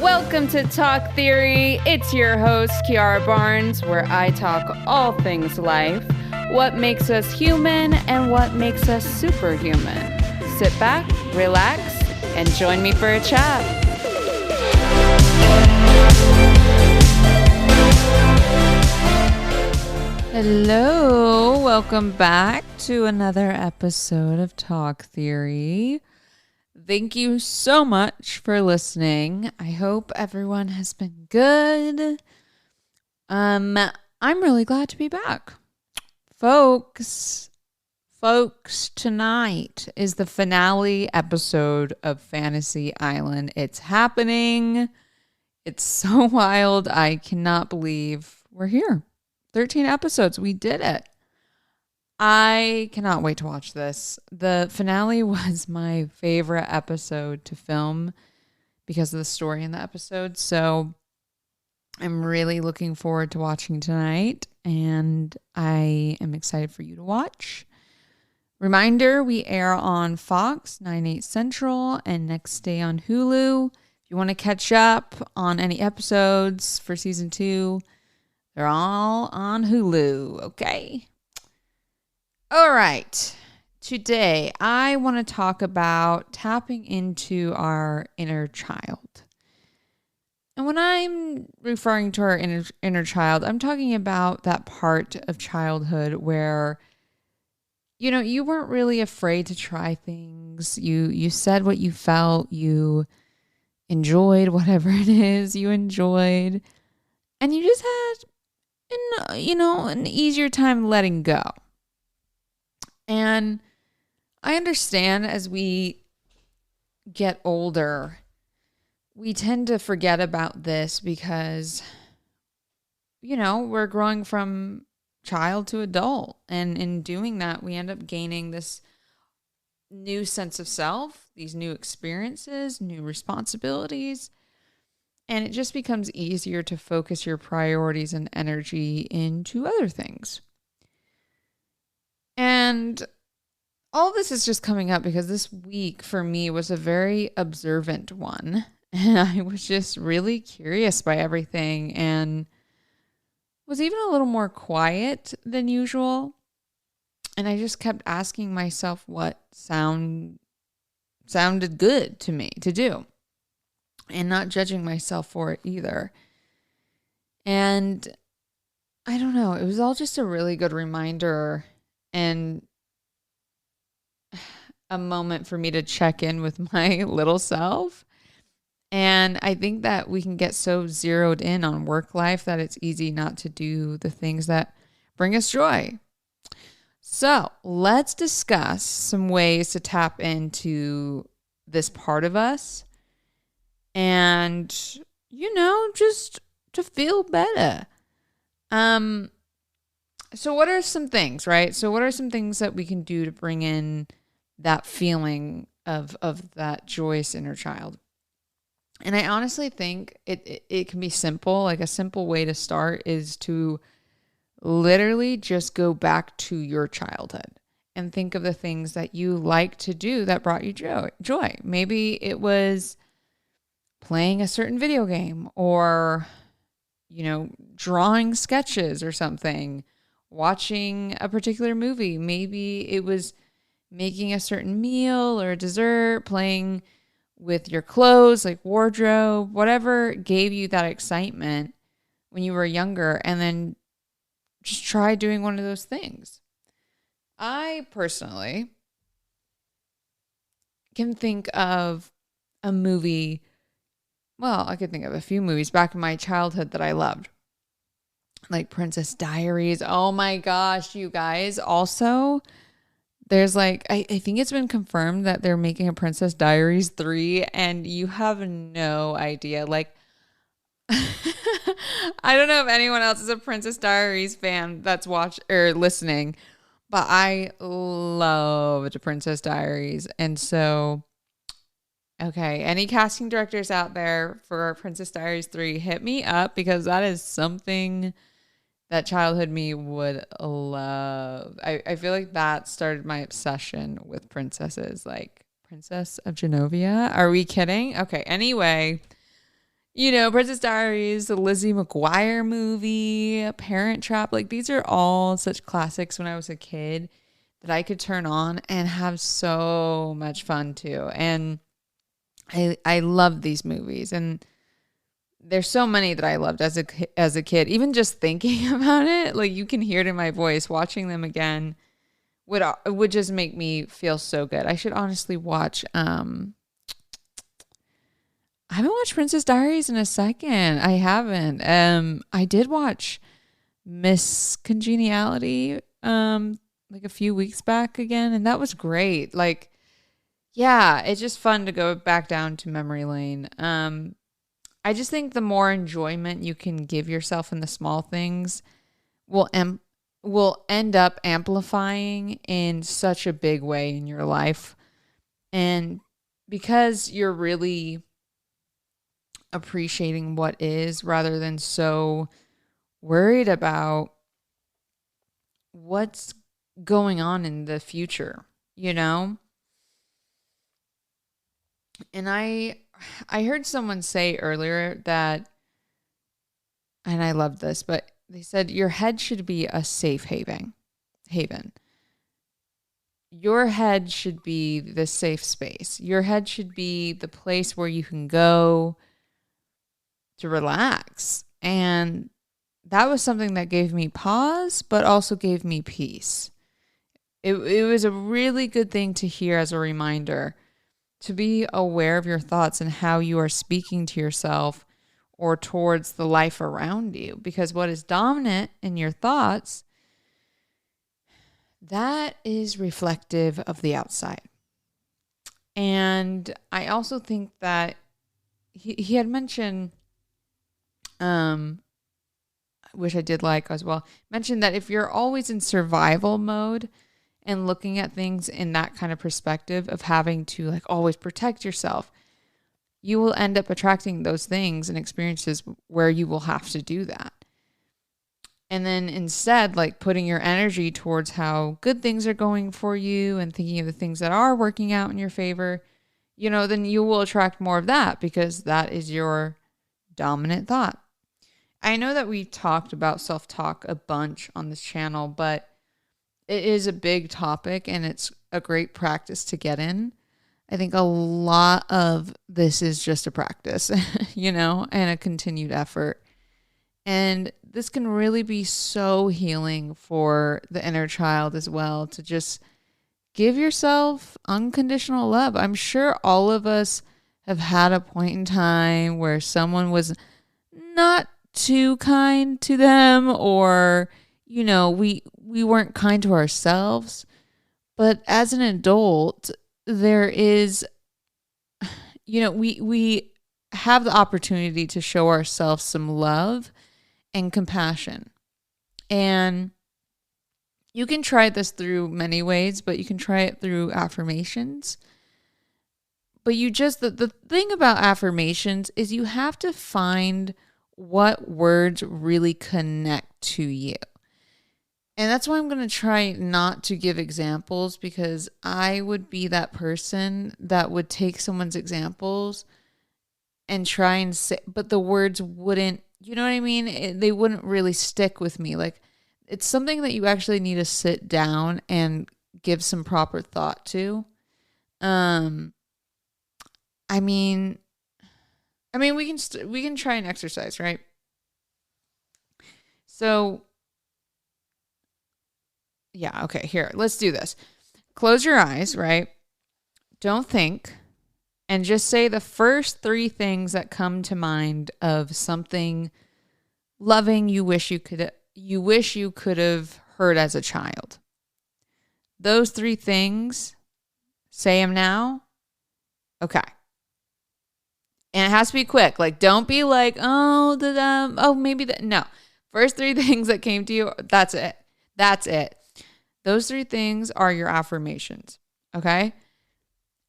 Welcome to Talk Theory. It's your host, Kiara Barnes, where I talk all things life, what makes us human, and what makes us superhuman. Sit back, relax, and join me for a chat. Hello, welcome back to another episode of Talk Theory. Thank you so much for listening. I hope everyone has been good. I'm really glad to be back. Folks, tonight is the finale episode of Fantasy Island. It's happening. It's so wild. I cannot believe we're here. 13 episodes. We did it. I cannot wait to watch this. The finale was my favorite episode to film because of the story in the episode. So I'm really looking forward to watching tonight, and I am excited for you to watch. Reminder, we air on Fox 9/8 Central and next day on Hulu. If you want to catch up on any episodes for season 2, they're all on Hulu, okay? All right. Today, I want to talk about tapping into our inner child. And when I'm referring to our inner child, I'm talking about that part of childhood where, you weren't really afraid to try things. You said what you felt. You enjoyed whatever it is you enjoyed. And you just had, an easier time letting go. And I understand as we get older, we tend to forget about this because, we're growing from child to adult. And in doing that, we end up gaining this new sense of self, these new experiences, new responsibilities. And it just becomes easier to focus your priorities and energy into other things. And all this is just coming up because this week for me was a very observant one. And I was just really curious by everything and was even a little more quiet than usual. And I just kept asking myself what sounded good to me to do, and not judging myself for it either. And I don't know, it was all just a really good reminder and a moment for me to check in with my little self. And I think that we can get so zeroed in on work life that it's easy not to do the things that bring us joy. So let's discuss some ways to tap into this part of us and, just to feel better. So what are some things, right? So what are some things that we can do to bring in that feeling of that joyous inner child? And I honestly think it can be simple. Like a simple way to start is to literally just go back to your childhood and think of the things that you like to do that brought you joy. Maybe it was playing a certain video game or, drawing sketches or something, watching a particular movie. Maybe it was making a certain meal or dessert, playing with your clothes, like wardrobe, whatever gave you that excitement when you were younger, and then just try doing one of those things. I personally can think of a movie. Well, I could think of a few movies back in my childhood that I loved. Like Princess Diaries. Oh my gosh, you guys. Also, there's I think it's been confirmed that they're making a Princess Diaries 3, and you have no idea. I don't know if anyone else is a Princess Diaries fan that's watched or listening, but I loved Princess Diaries. And so, okay, any casting directors out there for Princess Diaries 3, hit me up because that is something that childhood me would love. I feel like that started my obsession with princesses, like Princess of Genovia. Are we kidding? Okay, anyway, Princess Diaries, the Lizzie McGuire movie, Parent Trap. Like, these are all such classics when I was a kid that I could turn on and have so much fun too. And I love these movies, and there's so many that I loved as a kid. Even just thinking about it, like, you can hear it in my voice. Watching them again would just make me feel so good. I should honestly watch. I haven't watched Princess Diaries in a second. I haven't. I did watch Miss Congeniality like a few weeks back again, and that was great. Like, yeah, it's just fun to go back down to memory lane. I just think the more enjoyment you can give yourself in the small things will end up amplifying in such a big way in your life. And because you're really appreciating what is rather than so worried about what's going on in the future, And I heard someone say earlier that, and I love this, but they said your head should be a safe haven. Your head should be the safe space. Your head should be the place where you can go to relax. And that was something that gave me pause, but also gave me peace. It was a really good thing to hear as a reminder to be aware of your thoughts and how you are speaking to yourself or towards the life around you. Because what is dominant in your thoughts, that is reflective of the outside. And I also think that he had mentioned, which I did like as well, mentioned that if you're always in survival mode and looking at things in that kind of perspective of having to like always protect yourself, you will end up attracting those things and experiences where you will have to do that. And then instead, like putting your energy towards how good things are going for you and thinking of the things that are working out in your favor, then you will attract more of that because that is your dominant thought. I know that we've talked about self-talk a bunch on this channel, but it is a big topic and it's a great practice to get in. I think a lot of this is just a practice, and a continued effort. And this can really be so healing for the inner child as well, to just give yourself unconditional love. I'm sure all of us have had a point in time where someone was not too kind to them, or, we weren't kind to ourselves. But as an adult, there is, we have the opportunity to show ourselves some love and compassion. And you can try this through many ways, but you can try it through affirmations. But the thing about affirmations is you have to find what words really connect to you. And that's why I'm going to try not to give examples, because I would be that person that would take someone's examples and try and say, but the words wouldn't, you know what I mean? They wouldn't really stick with me. Like, it's something that you actually need to sit down and give some proper thought to. We can try an exercise, right? So, yeah, okay, here, let's do this. Close your eyes, right? Don't think, and just say the first 3 things that come to mind of something loving you wish you could have heard as a child. Those 3 things, say them now. Okay. And it has to be quick. Like, don't be like, maybe that. No. First 3 things that came to you, that's it. That's it. Those 3 things are your affirmations. Okay?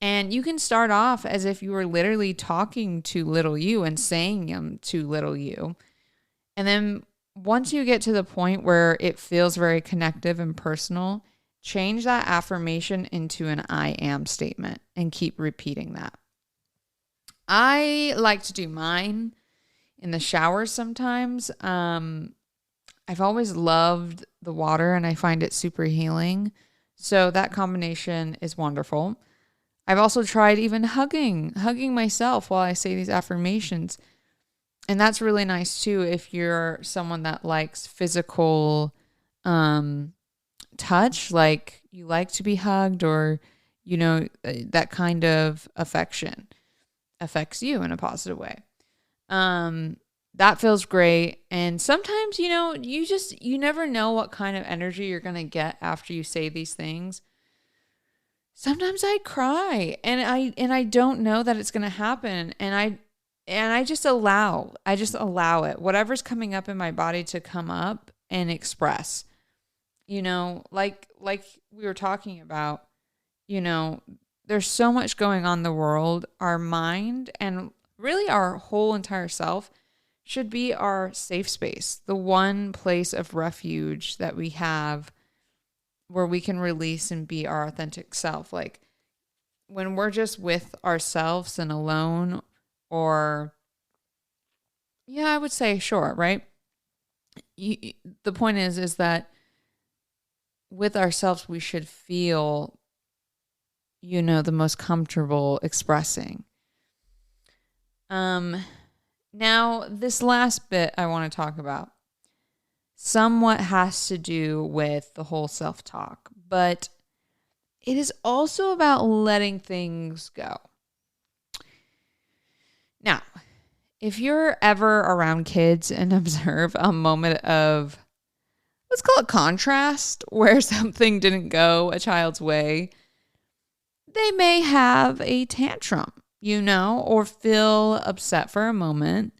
And you can start off as if you were literally talking to little you and saying them to little you. And then once you get to the point where it feels very connective and personal, change that affirmation into an I am statement and keep repeating that. I like to do mine in the shower sometimes. I've always loved the water and I find it super healing. So that combination is wonderful. I've also tried even hugging myself while I say these affirmations. And that's really nice too if you're someone that likes physical touch, like you like to be hugged, or that kind of affection affects you in a positive way. That feels great. And sometimes, you never know what kind of energy you're going to get after you say these things. Sometimes I cry and I don't know that it's going to happen. And I just allow it, whatever's coming up in my body, to come up and express, like we were talking about, there's so much going on in the world. Our mind and really our whole entire self should be our safe space, the one place of refuge that we have where we can release and be our authentic self. Like when we're just with ourselves and alone, or I would say, sure, right? The point is that with ourselves, we should feel, the most comfortable expressing. Now, this last bit I want to talk about somewhat has to do with the whole self-talk, but it is also about letting things go. Now, if you're ever around kids and observe a moment of, let's call it contrast, where something didn't go a child's way, they may have a tantrum, or feel upset for a moment,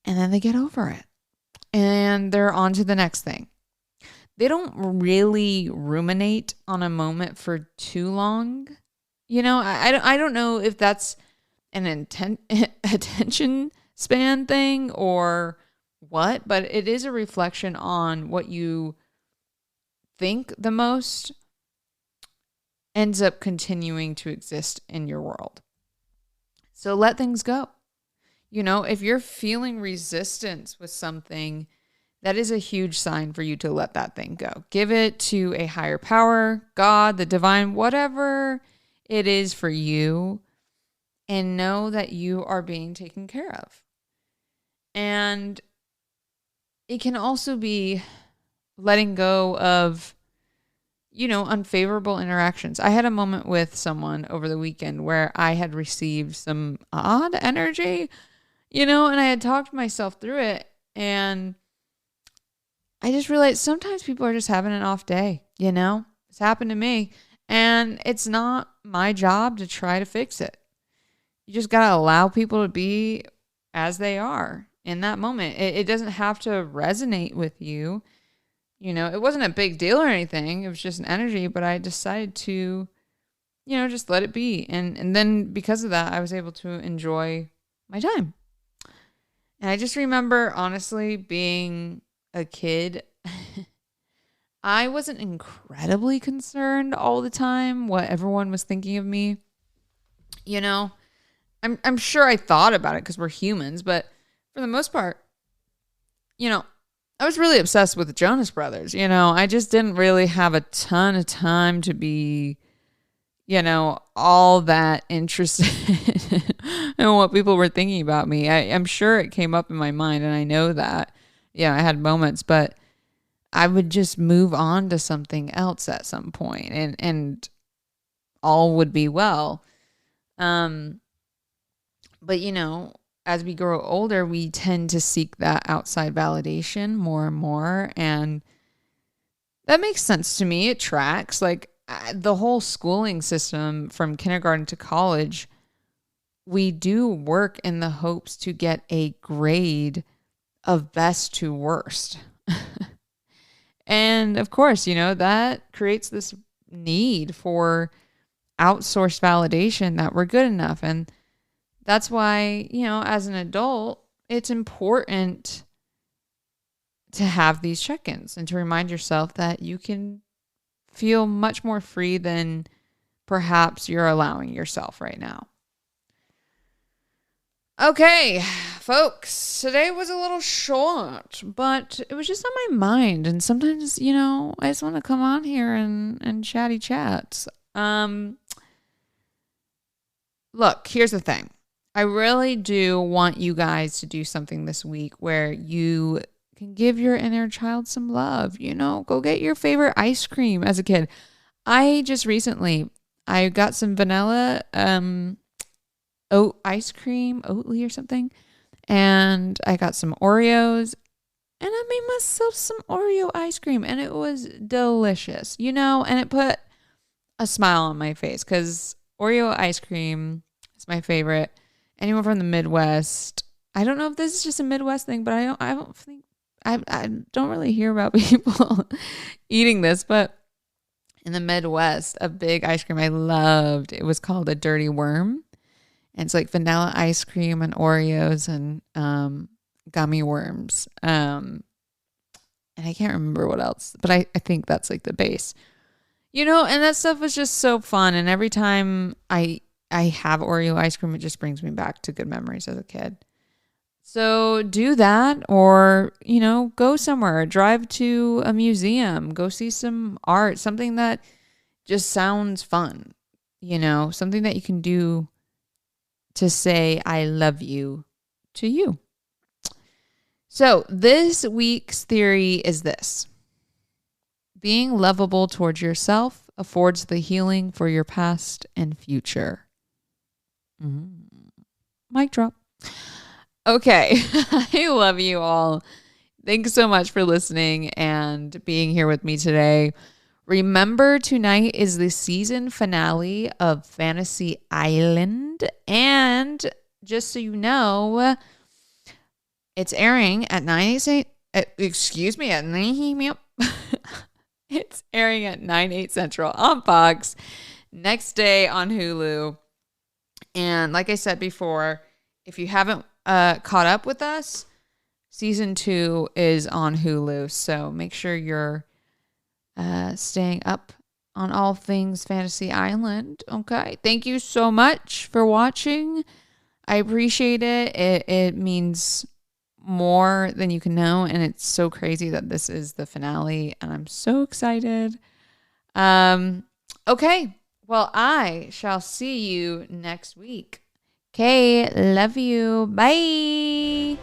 and then they get over it and they're on to the next thing. They don't really ruminate on a moment for too long. I don't know if that's an attention span thing or what, but it is a reflection on what you think the most ends up continuing to exist in your world. So let things go. If you're feeling resistance with something, that is a huge sign for you to let that thing go. Give it to a higher power, God, the divine, whatever it is for you, and know that you are being taken care of. And it can also be letting go of, unfavorable interactions. I had a moment with someone over the weekend where I had received some odd energy, and I had talked myself through it. And I just realized sometimes people are just having an off day, It's happened to me. And it's not my job to try to fix it. You just got to allow people to be as they are in that moment. It doesn't have to resonate with you. It wasn't a big deal or anything. It was just an energy, but I decided to, just let it be. And then because of that, I was able to enjoy my time. And I just remember, honestly, being a kid, I wasn't incredibly concerned all the time what everyone was thinking of me. I'm sure I thought about it because we're humans, but for the most part, I was really obsessed with the Jonas Brothers. I just didn't really have a ton of time to be, all that interested in what people were thinking about me. I'm sure it came up in my mind, and I know that, I had moments, but I would just move on to something else at some point, and all would be well. But as we grow older, we tend to seek that outside validation more and more. And that makes sense to me. It tracks. Like the whole schooling system from kindergarten to college, we do work in the hopes to get a grade of best to worst. And of course, that creates this need for outsourced validation that we're good enough. And that's why, as an adult, it's important to have these check-ins and to remind yourself that you can feel much more free than perhaps you're allowing yourself right now. Okay, folks, today was a little short, but it was just on my mind. And sometimes, I just want to come on here and chatty chats. Look, here's the thing. I really do want you guys to do something this week where you can give your inner child some love. Go get your favorite ice cream as a kid. I just recently, I got some vanilla oat ice cream, Oatly or something. And I got some Oreos and I made myself some Oreo ice cream and it was delicious, and it put a smile on my face because Oreo ice cream is my favorite. Anyone from the Midwest, I don't know if this is just a Midwest thing, but I don't really hear about people eating this, but in the Midwest, a big ice cream I loved, it was called a Dirty Worm. And it's like vanilla ice cream and Oreos and gummy worms. And I can't remember what else, but I think that's like the base. And that stuff was just so fun. And every time I have Oreo ice cream, it just brings me back to good memories as a kid. So do that or, go somewhere, drive to a museum, go see some art, something that just sounds fun, something that you can do to say, I love you to you. So this week's theory is this. Being lovable towards yourself affords the healing for your past and future. Mic drop. Okay. I love you all. Thanks so much for listening and being here with me today. Remember, tonight is the season finale of Fantasy Island. And just so you know, it's airing at 9, 8, at 9. It's airing at 9, 8 Central on Fox. Next day on Hulu. And like I said before, if you haven't caught up with us, season 2 is on Hulu. So make sure you're staying up on all things Fantasy Island. Okay. Thank you so much for watching. I appreciate it. It means more than you can know. And it's so crazy that this is the finale. And I'm so excited. Okay. Well, I shall see you next week. Okay. Love you. Bye.